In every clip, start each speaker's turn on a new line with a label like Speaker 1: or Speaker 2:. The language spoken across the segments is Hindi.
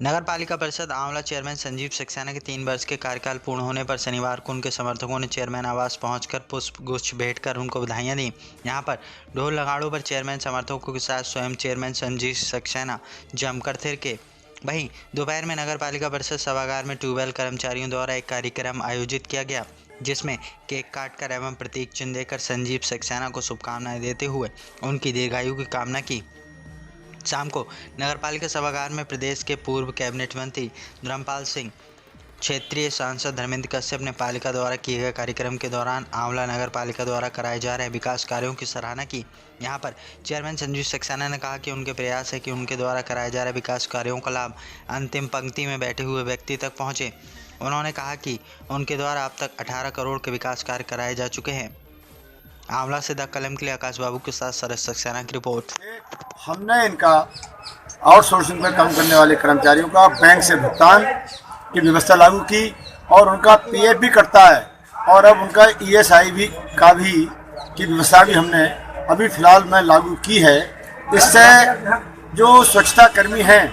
Speaker 1: नगर पालिका परिषद आंवला चेयरमैन संजीव सक्सेना के 3 वर्ष के कार्यकाल पूर्ण होने पर शनिवार को उनके समर्थकों ने चेयरमैन आवास पहुंचकर पुष्प गुच्छ भेंट कर उनको बधाइयां दी। यहां पर ढोल नगाड़ों पर चेयरमैन समर्थकों के साथ स्वयं चेयरमैन संजीव सक्सेना जमकर थिरके। वहीं दोपहर में नगर पालिका परिषद सभागार में ट्यूबवेल कर्मचारियों द्वारा एक कार्यक्रम आयोजित किया गया, जिसमें केक काटकर एवं प्रतीक चिन्ह देकर संजीव सक्सेना को शुभकामनाएं देते हुए उनकी दीर्घायु की कामना की। शाम को नगरपालिका सभागार में प्रदेश के पूर्व कैबिनेट मंत्री धर्मपाल सिंह, क्षेत्रीय सांसद धर्मेंद्र कश्यप ने पालिका द्वारा किए गए कार्यक्रम के दौरान आंवला नगर पालिका द्वारा कराए जा रहे विकास कार्यों की सराहना की। यहां पर चेयरमैन संजीव सक्सेना ने कहा कि उनके प्रयास है कि उनके द्वारा कराए जा रहे विकास कार्यों का लाभ अंतिम पंक्ति में बैठे हुए व्यक्ति तक पहुंचे। उन्होंने कहा कि उनके द्वारा अब तक 18 करोड़ के विकास कार्य कराए जा चुके हैं। आंवला से द कलम के लिए आकाश बाबू के साथ सरस सक्सेना की रिपोर्ट।
Speaker 2: हमने इनका आउटसोर्सिंग में काम करने वाले कर्मचारियों का बैंक से भुगतान की व्यवस्था लागू की और उनका पीएफ भी कटता है और अब उनका ईएसआई भी की व्यवस्था भी हमने अभी फ़िलहाल में लागू की है। इससे जो स्वच्छता कर्मी हैं,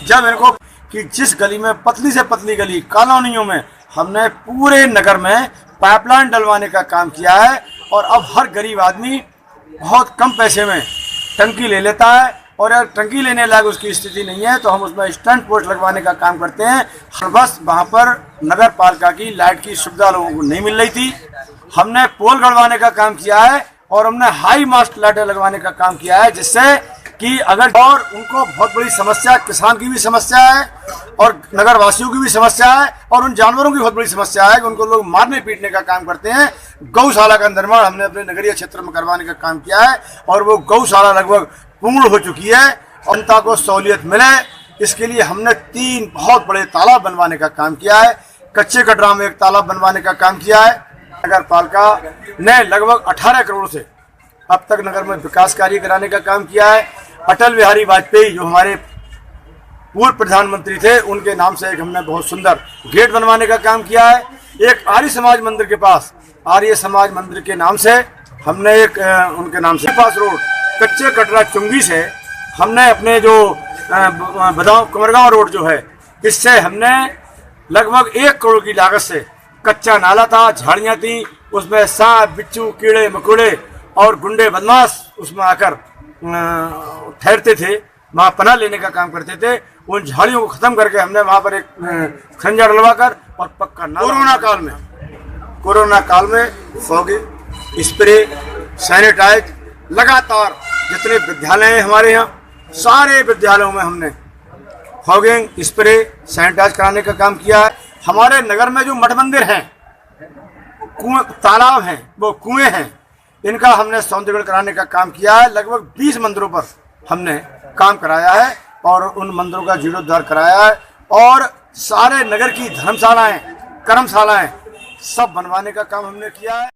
Speaker 2: जब इनको कि जिस गली में पतली से पतली गली कॉलोनियों में हमने पूरे नगर में पाइपलाइन डलवाने का काम किया है और अब हर गरीब आदमी बहुत कम पैसे में टंकी ले लेता है और अगर टंकी लेने लायक उसकी स्थिति नहीं है तो हम उसमें स्टैंड पोस्ट लगवाने का काम करते हैं। बस वहाँ पर नगर पालिका की लाइट की सुविधा लोगों को नहीं मिल रही थी, हमने पोल गड़वाने का काम किया है और हमने हाई मास्ट लाइटें लगवाने का काम किया है, जिससे कि अगर और उनको बहुत बड़ी समस्या, किसान की भी समस्या है और नगर वासियों की भी समस्या है और उन जानवरों की बहुत बड़ी समस्या है कि उनको लोग मारने पीटने का काम करते हैं। गौशाला का निर्माण हमने अपने नगरीय क्षेत्र में करवाने का काम किया है और वो गौशाला लगभग पूर्ण हो चुकी है। जनता को सहूलियत मिले इसके लिए हमने 3 बहुत बड़े तालाब बनवाने का काम किया है। कच्चे कटरा में एक तालाब बनवाने का काम किया है। नगर पालिका ने लगभग 18 करोड़ से अब तक नगर में विकास कार्य कराने का काम किया है। अटल बिहारी वाजपेयी जो हमारे पूर्व प्रधानमंत्री थे, उनके नाम से एक हमने बहुत सुंदर गेट बनवाने का काम किया है। एक आर्य समाज मंदिर के पास, आर्य समाज मंदिर के नाम से हमने एक उनके नाम से पास रोड कच्चे कटरा चुंगी से हमने अपने जो बदाऊं कुमरगांव रोड जो है, इससे हमने लगभग 1 करोड़ की लागत से कच्चा नाला था, झाड़ियाँ थी, उसमें सांप बिच्छू कीड़े मकोड़े और गुंडे बदमाश उसमें आकर ठहरते थे, वहाँ पनाह लेने का काम करते थे। उन झाड़ियों को ख़त्म करके हमने वहाँ पर एक खंजा डलवाकर और पक्का कोरोना काल में फॉगिंग, स्प्रे, सैनिटाइज लगातार जितने विद्यालय हैं हमारे यहाँ, सारे विद्यालयों में हमने फॉगिंग, स्प्रे, सैनिटाइज कराने का काम किया है। हमारे नगर में जो मठ मंदिर हैं, कुएं, तालाब हैं, वो कुएं हैं, इनका हमने सौंदर्यीकरण कराने का काम किया है। लगभग 20 मंदिरों पर हमने काम कराया है और उन मंदिरों का जीर्णोद्धार कराया है और सारे नगर की धर्मशालाएं, कर्मशालाएं सब बनवाने का काम हमने किया है।